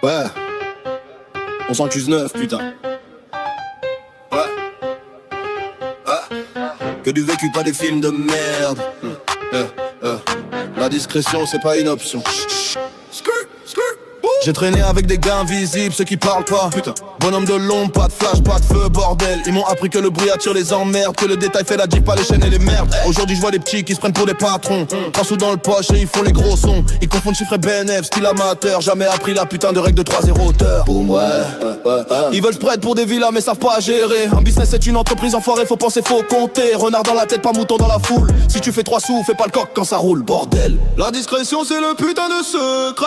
Ouais, on s'encuse neuf, putain. Ouais, que du vécu, pas des films de merde. La discrétion, c'est pas une option. J'ai traîné avec des gars invisibles, ceux qui parlent pas. Putain. Bonhomme de l'ombre, pas de flash, pas de feu, bordel. Ils m'ont appris que le bruit attire les emmerdes, que le détail fait la diff, pas les chaînes et les merdes. Aujourd'hui je vois des petits qui se prennent pour des patrons. Trois sous dans le poche et ils font les gros sons. Ils confondent chiffre et BNF, style amateur. Jamais appris la putain de règle de 3-0 hauteur. Boum, ouais. Ils veulent se prêter pour des villas mais savent pas gérer. Un business c'est une entreprise enfoirée, faut penser, faut compter. Renard dans la tête, pas mouton dans la foule. Si tu fais 3 sous, fais pas le coq quand ça roule, bordel. La discrétion c'est le putain de secret.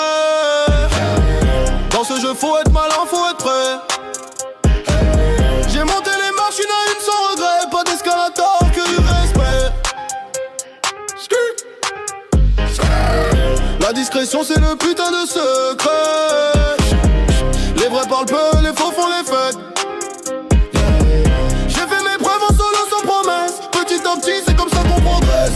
Dans ce jeu faut être malin, faut être prêt. J'ai monté les marches une à une sans regret. Pas d'escalator, que du respect. La discrétion c'est le putain de secret. Les vrais parlent peu, les faux font les fêtes. J'ai fait mes preuves en solo sans promesse. Petit à petit c'est comme ça qu'on progresse.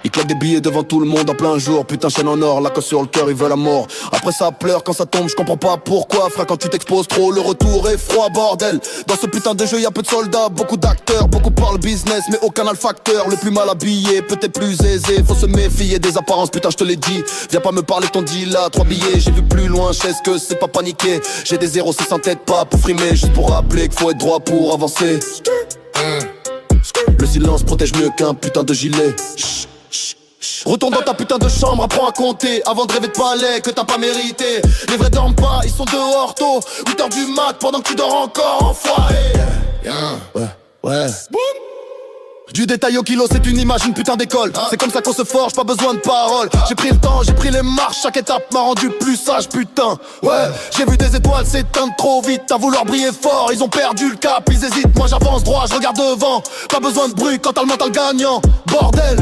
Ils claquent des billets devant tout le monde en plein jour. Putain chaîne en or, la cosse sur le cœur, ils veulent la mort. Après ça pleure quand ça tombe, je comprends pas pourquoi. Frère quand tu t'exposes trop, le retour est froid, bordel. Dans ce putain de jeu y'a peu de soldats, beaucoup d'acteurs. Beaucoup parlent business mais aucun a le facteur. Le plus mal habillé, peut-être plus aisé. Faut se méfier des apparences, putain je te l'ai dit. Viens pas me parler de ton deal là, 3 billets. J'ai vu plus loin, je sais ce que c'est pas paniquer. J'ai des 06 en tête, pas pour frimer. Juste pour rappeler qu'il faut être droit pour avancer. Le silence protège mieux qu'un putain de gilet. Retourne dans ta putain de chambre, apprends à compter avant de rêver de palais que t'as pas mérité. Les vrais dorment pas, ils sont dehors tôt. 8h du mat pendant que tu dors encore, enfoiré. Ouais. Du détail au kilo, c'est une image, une putain d'école. C'est comme ça qu'on se forge, pas besoin de paroles. J'ai pris le temps, j'ai pris les marches, chaque étape m'a rendu plus sage, putain. Ouais, j'ai vu des étoiles s'éteindre trop vite. À vouloir briller fort, ils ont perdu le cap, ils hésitent. Moi j'avance droit, je regarde devant. Pas besoin de bruit quand t'as le mental gagnant. Bordel.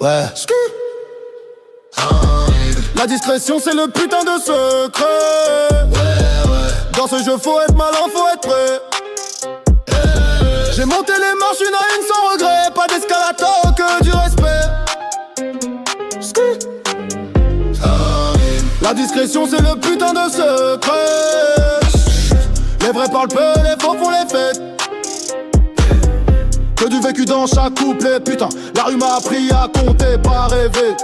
Ouais. La discrétion c'est le putain de secret. Dans ce jeu faut être malin, faut être prêt. J'ai monté les marches une à une sans regret. Pas d'escalator, que du respect. La discrétion c'est le putain de secret. Les vrais parlent peu, les faux font les fêtes. Que du vécu dans chaque couplet, putain. La rue m'a appris à compter, pas à rêver.